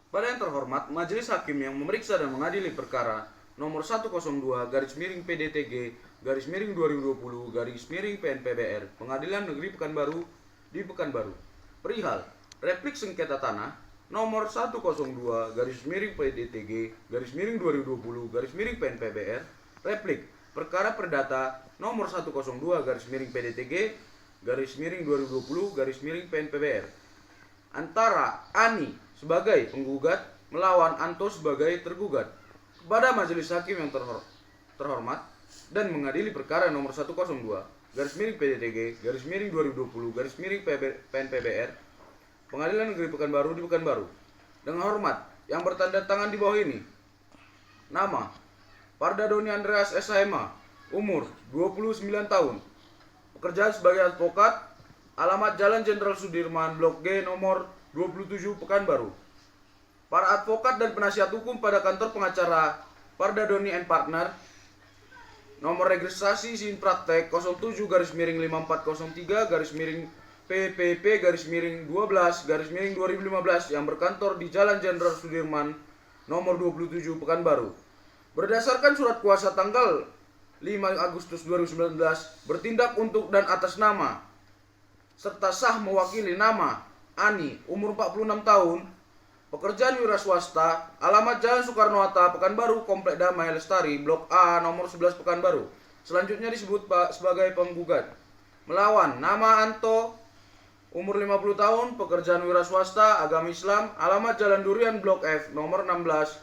Pada yang terhormat, Majelis Hakim yang memeriksa dan mengadili perkara nomor 102 garis miring PDTG garis miring 2020 garis miring PNPBR Pengadilan Negeri Pekanbaru di Pekanbaru perihal replik sengketa tanah nomor 102 garis miring PDTG garis miring 2020 garis miring PNPBR replik perkara perdata nomor 102 garis miring PDTG garis miring 2020 garis miring PNPBR antara Ani sebagai penggugat melawan Anto sebagai tergugat kepada Majelis Hakim yang terhormat dan mengadili perkara nomor 102 garis miring PDTG garis miring 2020 garis miring PNPBR Pengadilan Negeri Pekanbaru di Pekanbaru dengan hormat yang bertanda tangan di bawah ini. Nama Parda Doni Andreas SHMA, umur 29 tahun, pekerjaan sebagai advokat, alamat Jalan Jenderal Sudirman, Blok G nomor 27 Pekanbaru. Para advokat dan penasihat hukum pada kantor pengacara Parda Doni and Partner, nomor registrasi SIN praktek 07 garis miring 5403 garis miring PPP garis miring 12 garis miring 2015 yang berkantor di Jalan Jenderal Sudirman nomor 27 Pekanbaru. Berdasarkan surat kuasa tanggal 5 Agustus 2019 bertindak untuk dan atas nama serta sah mewakili nama Ani, umur 46 tahun, pekerjaan wira swasta, alamat Jalan Soekarno-Hatta, Pekanbaru, Komplek Damai Lestari, Blok A, nomor 11 Pekanbaru. Selanjutnya disebut sebagai penggugat. Melawan nama Anto, umur 50 tahun, pekerjaan wira swasta, agama Islam, alamat Jalan Durian, Blok F, nomor 16,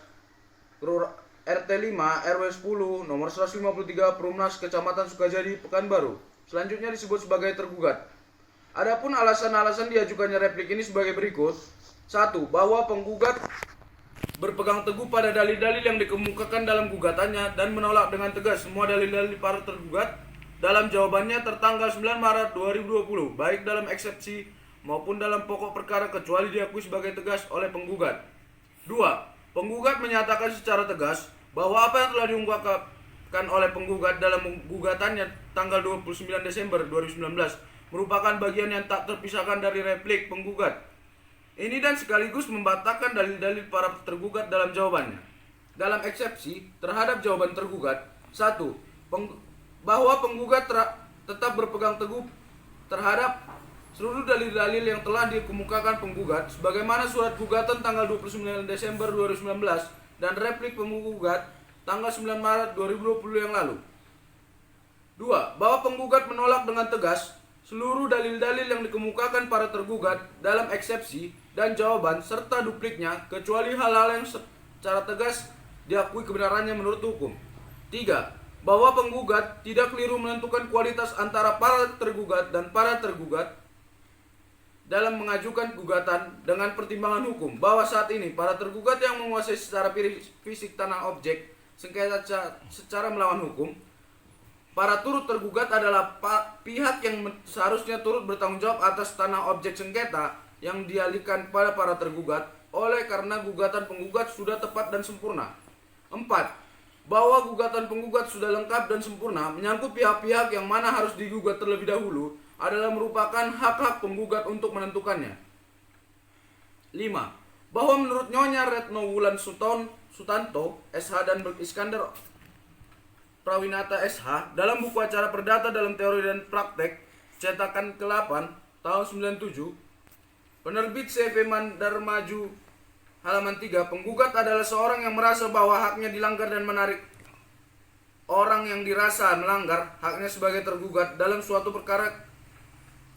RT 5, RW 10, nomor 153, Perumnas, Kecamatan Sukajadi, Pekanbaru. Selanjutnya disebut sebagai tergugat. Adapun alasan-alasan diajukannya replik ini sebagai berikut. 1. Bahwa penggugat berpegang teguh pada dalil-dalil yang dikemukakan dalam gugatannya dan menolak dengan tegas semua dalil-dalil para tergugat dalam jawabannya tertanggal 9 Maret 2020, baik dalam eksepsi maupun dalam pokok perkara kecuali diakui sebagai tegas oleh penggugat. 2. Penggugat menyatakan secara tegas bahwa apa yang telah diungkapkan oleh penggugat dalam gugatannya tanggal 29 Desember 2019 merupakan bagian yang tak terpisahkan dari replik penggugat ini dan sekaligus membatalkan dalil-dalil para tergugat dalam jawabannya. Dalam eksepsi terhadap jawaban tergugat, 1. Bahwa penggugat tetap berpegang teguh terhadap seluruh dalil-dalil yang telah dikemukakan penggugat sebagaimana surat gugatan tanggal 29 Desember 2019 dan replik penggugat tanggal 9 Maret 2020 yang lalu. 2. Bahwa penggugat menolak dengan tegas seluruh dalil-dalil yang dikemukakan para tergugat dalam eksepsi dan jawaban serta dupliknya kecuali hal-hal yang secara tegas diakui kebenarannya menurut hukum. 3. Bahwa penggugat tidak keliru menentukan kualitas antara para tergugat dan para tergugat dalam mengajukan gugatan dengan pertimbangan hukum bahwa saat ini para tergugat yang menguasai secara fisik tanah objek sengketa secara melawan hukum. Para turut tergugat adalah pihak yang seharusnya turut bertanggung jawab atas tanah objek sengketa yang dialihkan pada para tergugat oleh karena gugatan penggugat sudah tepat dan sempurna. 4. Bahwa gugatan penggugat sudah lengkap dan sempurna menyangkut pihak-pihak yang mana harus digugat terlebih dahulu adalah merupakan hak-hak penggugat untuk menentukannya. 5. Bahwa menurut Nyonya Retno Wulan Sutanto, SH dan Iskandar Prawinata SH dalam buku acara perdata dalam teori dan praktek cetakan ke-8 tahun 97 penerbit CV Mandarmaju halaman 3 penggugat adalah seorang yang merasa bahwa haknya dilanggar dan menarik orang yang dirasa melanggar haknya sebagai tergugat dalam suatu perkara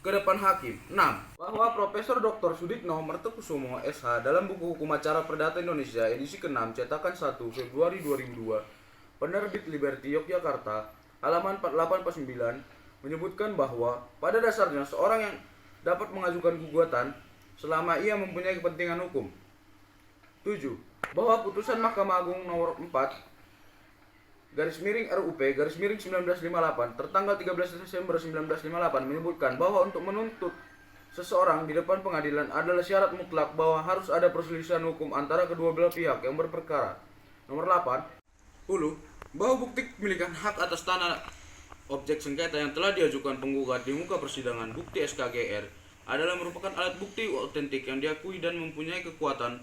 ke depan hakim. 6. Bahwa Profesor Dr. Sudikno Mertekusumo SH dalam buku hukum acara perdata Indonesia edisi ke-6 cetakan 1 Februari 2002 penerbit Liberty Yogyakarta halaman 48-49 menyebutkan bahwa pada dasarnya seorang yang dapat mengajukan gugatan selama ia mempunyai kepentingan hukum. 7. Bahwa putusan Mahkamah Agung nomor 4 garis miring RUP garis miring 1958 tertanggal 13 Desember 1958 menyebutkan bahwa untuk menuntut seseorang di depan pengadilan adalah syarat mutlak bahwa harus ada perselisihan hukum antara kedua belah pihak yang berperkara. Nomor 8. Bahwa bukti kepemilikan hak atas tanah objek sengketa yang telah diajukan penggugat di muka persidangan bukti SKGR adalah merupakan alat bukti otentik yang diakui dan mempunyai kekuatan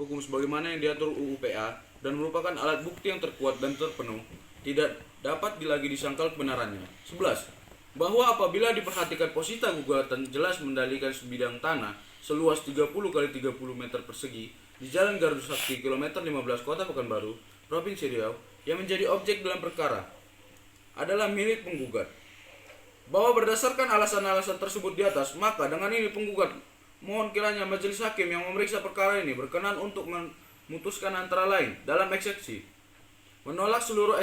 hukum sebagaimana yang diatur UU PA dan merupakan alat bukti yang terkuat dan terpenuh, tidak dapat lagi disangkal kebenarannya. 11. Bahwa apabila diperhatikan posita gugatan jelas mendalikan sebidang tanah seluas 30 kali 30 meter persegi di Jalan Garuda Sakti kilometer 15 Kota Pekanbaru, Provinsi Riau, yang menjadi objek dalam perkara adalah milik penggugat. Bahwa berdasarkan alasan-alasan tersebut di atas, maka dengan ini penggugat mohon kiranya majelis hakim yang memeriksa perkara ini berkenan untuk memutuskan antara lain dalam eksepsi menolak seluruh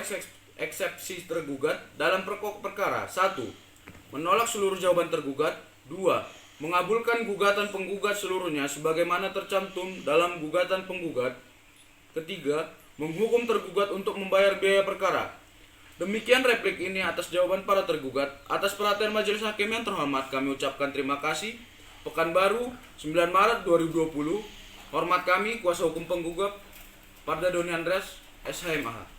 eksepsi tergugat dalam pokok perkara. 1. Menolak seluruh jawaban tergugat. 2. Mengabulkan gugatan penggugat seluruhnya sebagaimana tercantum dalam gugatan penggugat. 3. Menghukum tergugat untuk membayar biaya perkara. Demikian replik ini atas jawaban para tergugat. Atas perhatian majelis hakim yang terhormat, kami ucapkan terima kasih. Pekanbaru, 9 Maret 2020. Hormat kami, kuasa hukum penggugat Parda Doni Andreas, SHMAH.